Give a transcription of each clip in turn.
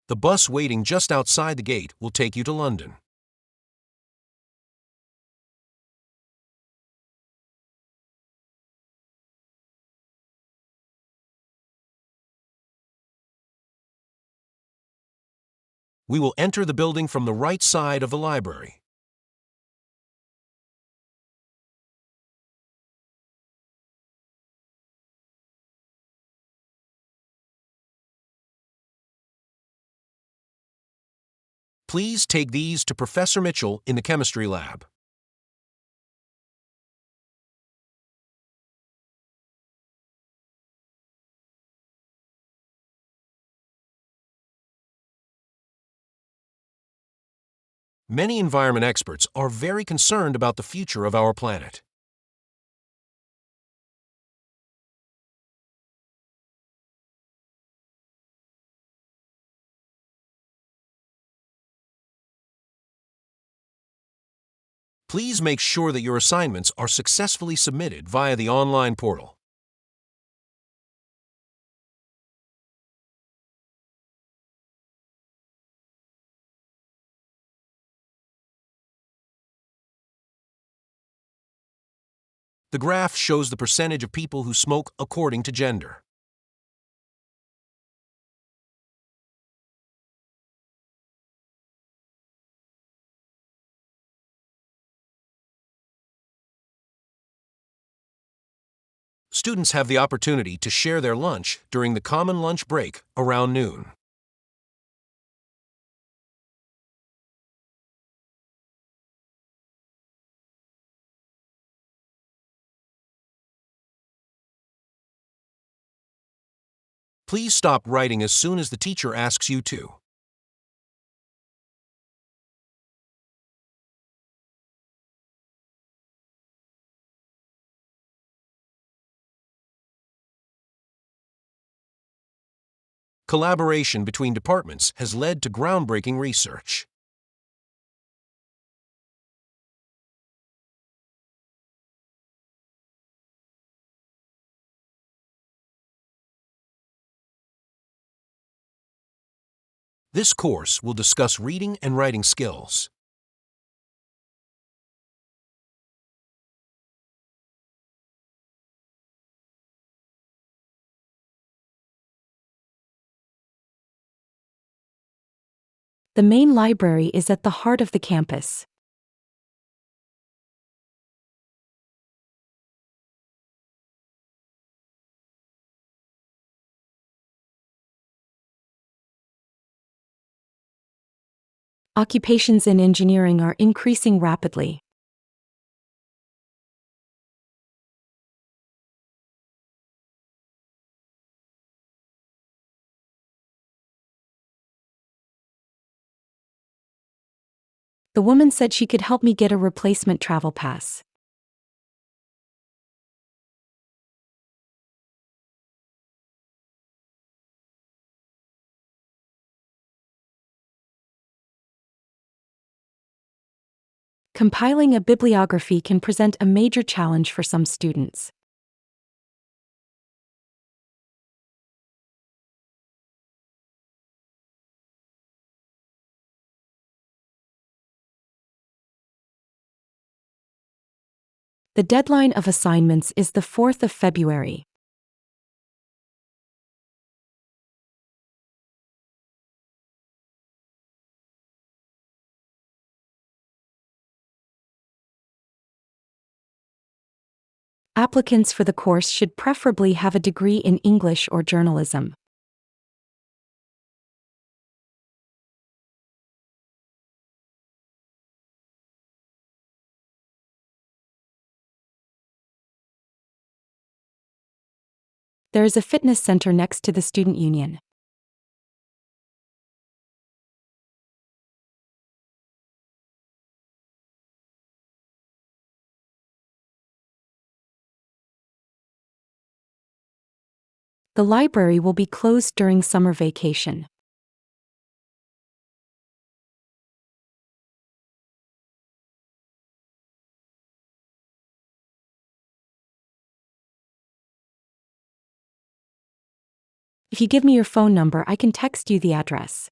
The bus waiting just outside the gate will take you to London. We will enter the building from the right side of the library. Please take these to Professor Mitchell in the chemistry lab. Many environment experts are very concerned about the future of our planet. Please make sure that your assignments are successfully submitted via the online portal. The graph shows the percentage of people who smoke according to gender. Students have the opportunity to share their lunch during the common lunch break around noon. Please stop writing as soon as the teacher asks you to. Collaboration between departments has led to groundbreaking research. This course will discuss reading and writing skills. The main library is at the heart of the campus. Occupations in engineering are increasing rapidly. The woman said she could help me get a replacement travel pass. Compiling a bibliography can present a major challenge for some students. The deadline of assignments is the 4th of February. Applicants for the course should preferably have a degree in English or journalism. There is a fitness center next to the student union. The library will be closed during summer vacation. If you give me your phone number, I can text you the address.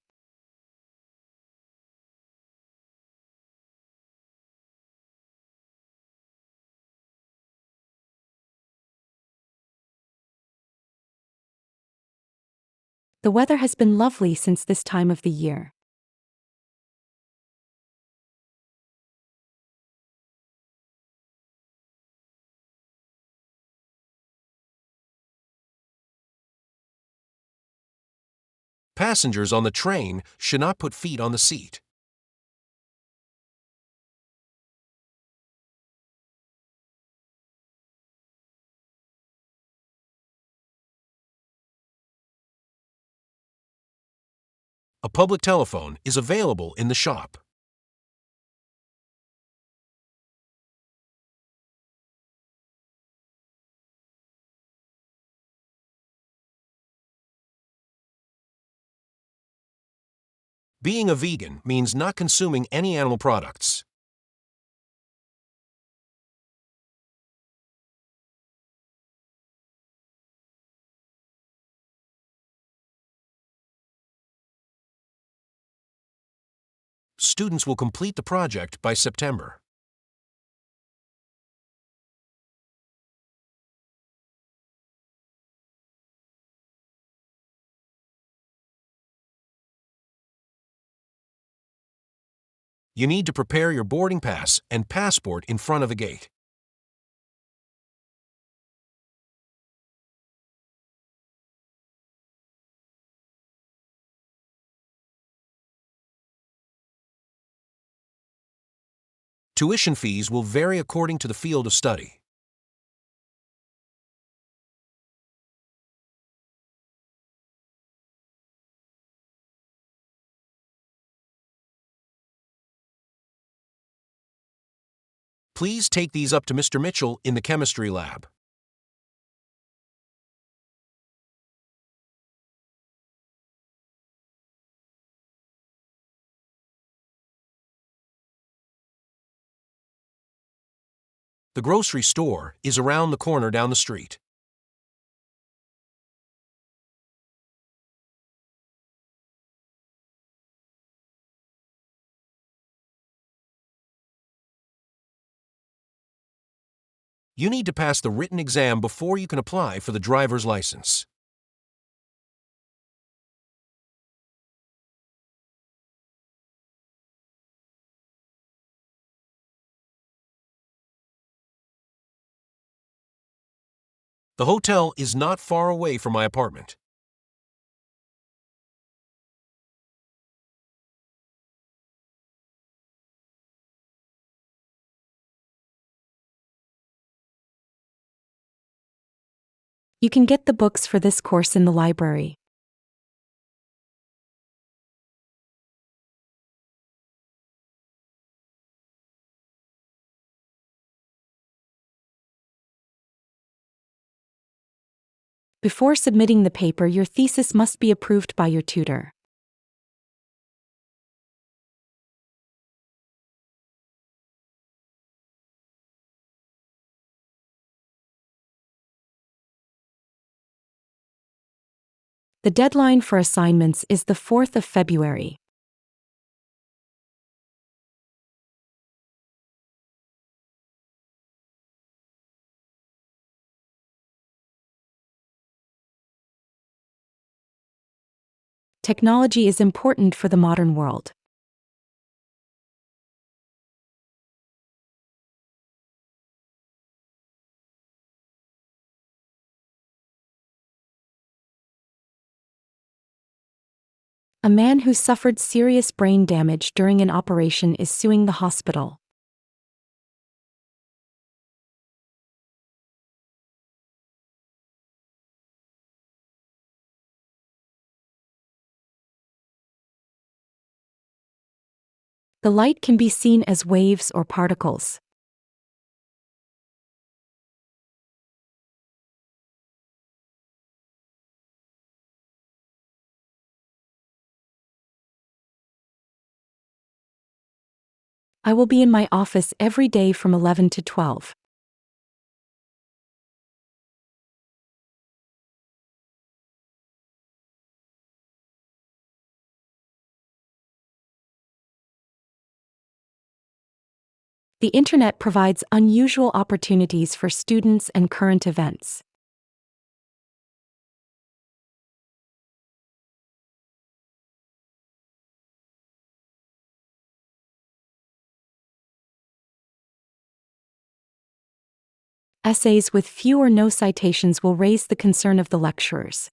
The weather has been lovely since this time of the year. Passengers on the train should not put feet on the seat. A public telephone is available in the shop. Being a vegan means not consuming any animal products. Students will complete the project by September. You need to prepare your boarding pass and passport in front of the gate. Tuition fees will vary according to the field of study. Please take these up to Mr. Mitchell in the chemistry lab. The grocery store is around the corner down the street. You need to pass the written exam before you can apply for the driver's license. The hotel is not far away from my apartment. You can get the books for this course in the library. Before submitting the paper, your thesis must be approved by your tutor. The deadline for assignments is the 4th of February. Technology is important for the modern world. A man who suffered serious brain damage during an operation is suing the hospital. The light can be seen as waves or particles. I will be in my office every day from 11 to 12. The Internet provides unusual opportunities for students and current events. Essays with few or no citations will raise the concern of the lecturers.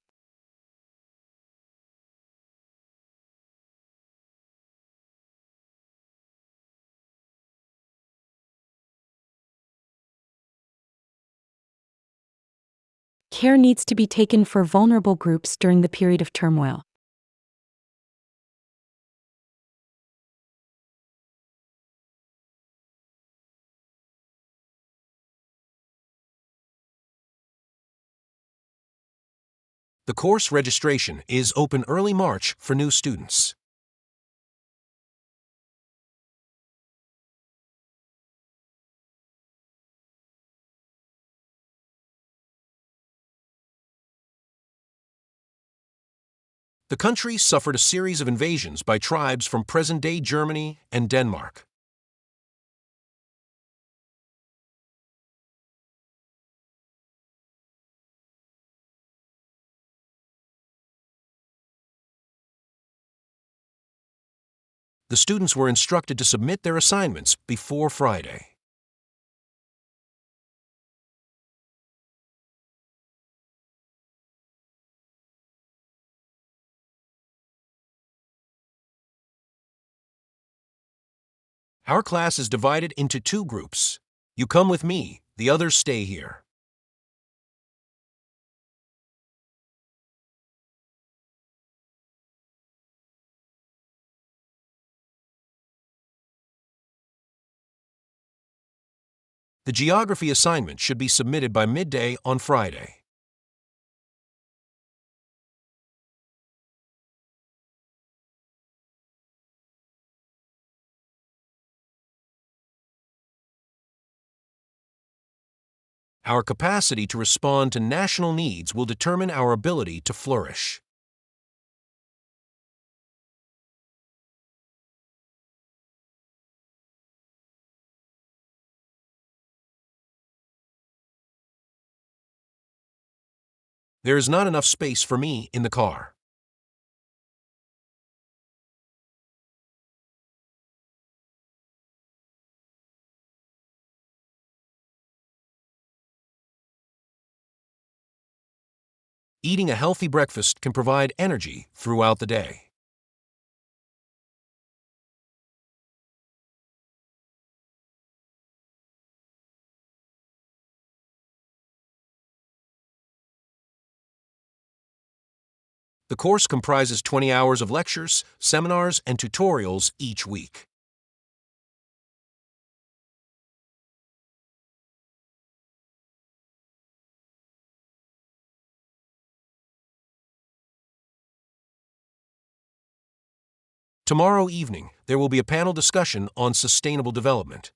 Care needs to be taken for vulnerable groups during the period of turmoil. The course registration is open early March for new students. The country suffered a series of invasions by tribes from present-day Germany and Denmark. The students were instructed to submit their assignments before Friday. Our class is divided into two groups. You come with me, the others stay here. The geography assignment should be submitted by midday on Friday. Our capacity to respond to national needs will determine our ability to flourish. There is not enough space for me in the car. Eating a healthy breakfast can provide energy throughout the day. The course comprises 20 hours of lectures, seminars, and tutorials each week. Tomorrow evening, there will be a panel discussion on sustainable development.